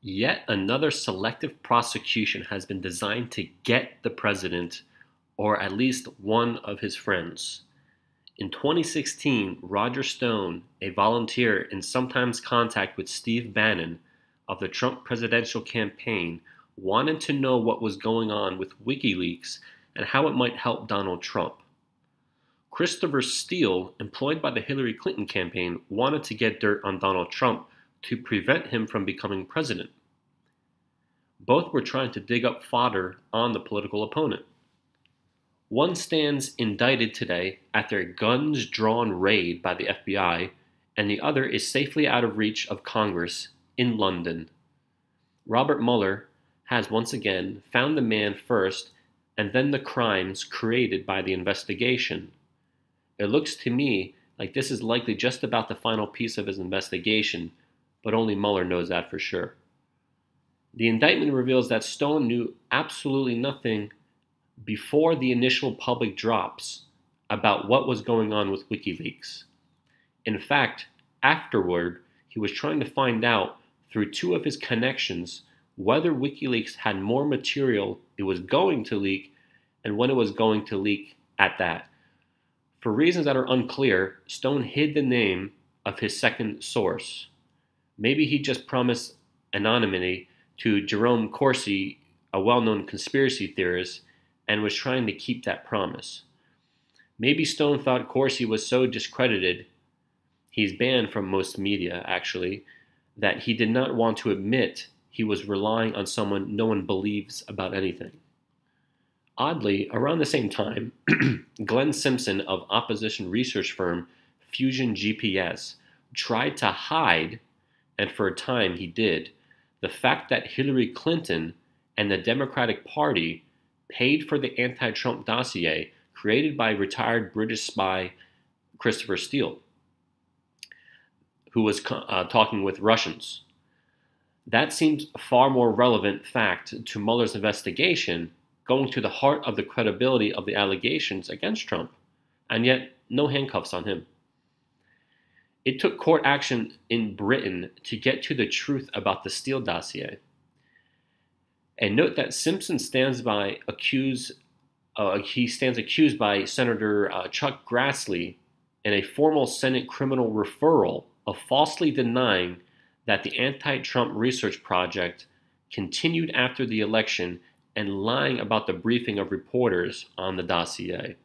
Yet another selective prosecution has been designed to get the president, or at least one of his friends. In 2016, Roger Stone, a volunteer in sometimes contact with Steve Bannon of the Trump presidential campaign, wanted to know what was going on with WikiLeaks and how it might help Donald Trump. Christopher Steele, employed by the Hillary Clinton campaign, wanted to get dirt on Donald Trump to prevent him from becoming president. Both were trying to dig up fodder on the political opponent. One stands indicted today after a guns-drawn raid by the FBI, and the other is safely out of reach of Congress in London. Robert Mueller has once again found the man first and then the crimes created by the investigation. It looks to me like this is likely just about the final piece of his investigation, but only Mueller knows that for sure. The indictment reveals that Stone knew absolutely nothing before the initial public drops about what was going on with WikiLeaks. In fact, afterward, he was trying to find out through two of his connections whether WikiLeaks had more material it was going to leak and when it was going to leak at that. For reasons that are unclear, Stone hid the name of his second source. Maybe he just promised anonymity to Jerome Corsi, a well-known conspiracy theorist, and was trying to keep that promise. Maybe Stone thought Corsi was so discredited, he's banned from most media actually, that he did not want to admit he was relying on someone no one believes about anything. Oddly, around the same time, Glenn Simpson of opposition research firm Fusion GPS tried to hide, and for a time he did, the fact that Hillary Clinton and the Democratic Party paid for the anti-Trump dossier created by retired British spy Christopher Steele, who was talking with Russians. That seems a far more relevant fact to Mueller's investigation, going to the heart of the credibility of the allegations against Trump, and yet no handcuffs on him. It took court action in Britain to get to the truth about the Steele dossier. And note that Simpson stands accused by Senator Chuck Grassley in a formal Senate criminal referral of falsely denying that the anti-Trump research project continued after the election and lying about the briefing of reporters on the dossier.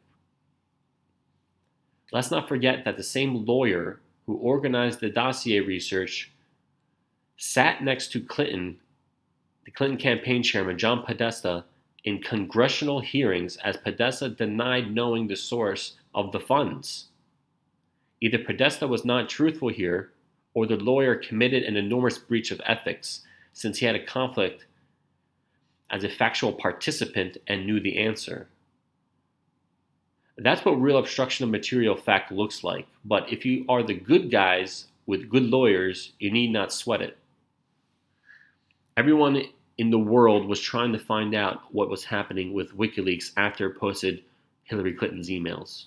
Let's not forget that the same lawyer who organized the dossier research sat next to the Clinton campaign chairman, John Podesta, in congressional hearings as Podesta denied knowing the source of the funds. Either Podesta was not truthful here, or the lawyer committed an enormous breach of ethics, since he had a conflict as a factual participant and knew the answer. That's what real obstruction of material fact looks like, but if you are the good guys with good lawyers, you need not sweat it. Everyone in the world was trying to find out what was happening with WikiLeaks after it posted Hillary Clinton's emails.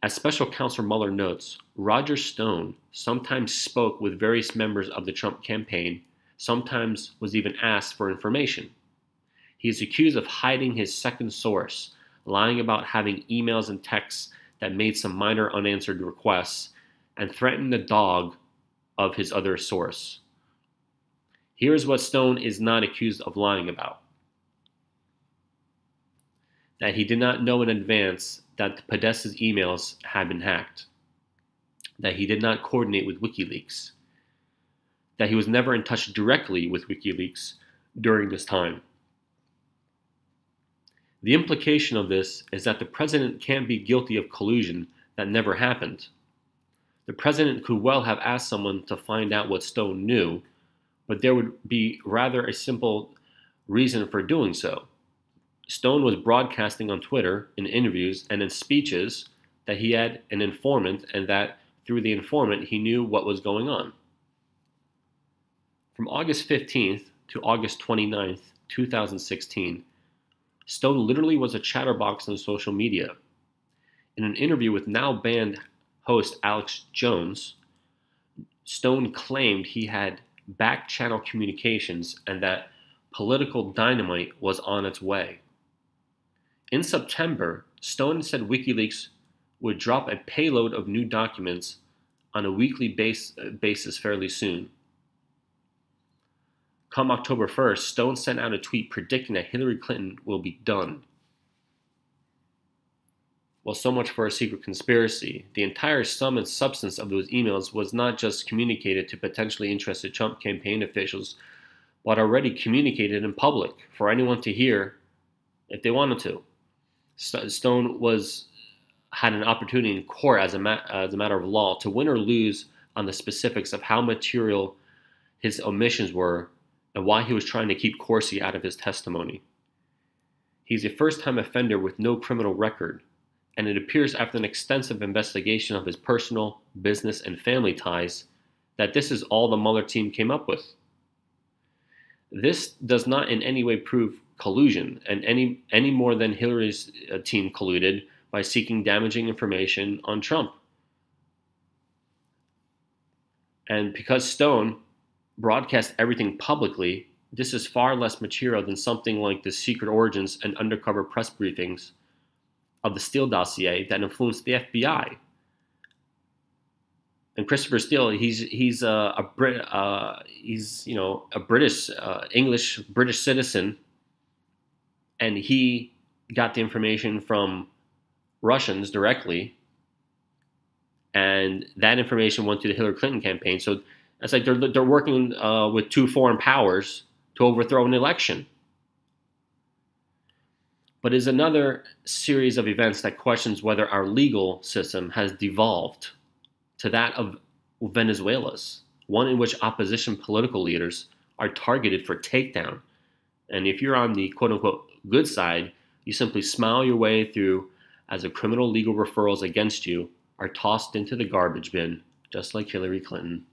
As Special Counsel Mueller notes, Roger Stone sometimes spoke with various members of the Trump campaign, sometimes was even asked for information. He is accused of hiding his second source, lying about having emails and texts that made some minor unanswered requests, and threatened the dog of his other source. Here's what Stone is not accused of lying about: that he did not know in advance that Podesta's emails had been hacked, that he did not coordinate with WikiLeaks, that he was never in touch directly with WikiLeaks during this time. The implication of this is that the president can't be guilty of collusion that never happened. The president could well have asked someone to find out what Stone knew, but there would be rather a simple reason for doing so. Stone was broadcasting on Twitter, in interviews, and in speeches that he had an informant and that through the informant he knew what was going on. From August 15th to August 29th, 2016, Stone literally was a chatterbox on social media. In an interview with now-banned host Alex Jones, Stone claimed he had back-channel communications and that political dynamite was on its way. In September, Stone said WikiLeaks would drop a payload of new documents on a weekly basis fairly soon. Come October 1st, Stone sent out a tweet predicting that Hillary Clinton will be done. Well, so much for a secret conspiracy. The entire sum and substance of those emails was not just communicated to potentially interested Trump campaign officials, but already communicated in public for anyone to hear if they wanted to. Stone had an opportunity in court as a matter of law to win or lose on the specifics of how material his omissions were and why he was trying to keep Corsi out of his testimony. He's a first-time offender with no criminal record, and it appears after an extensive investigation of his personal, business, and family ties that this is all the Mueller team came up with. This does not in any way prove collusion, and any more than Hillary's team colluded by seeking damaging information on Trump. And because Stone broadcast everything publicly, this is far less material than something like the secret origins and undercover press briefings of the Steele dossier that influenced the FBI. And Christopher Steele, he's a British citizen, and he got the information from Russians directly, and that information went to the Hillary Clinton campaign. So it's like they're working with two foreign powers to overthrow an election. But is another series of events that questions whether our legal system has devolved to that of Venezuela's, one in which opposition political leaders are targeted for takedown. And if you're on the quote-unquote good side, you simply smile your way through as the criminal legal referrals against you are tossed into the garbage bin, just like Hillary Clinton.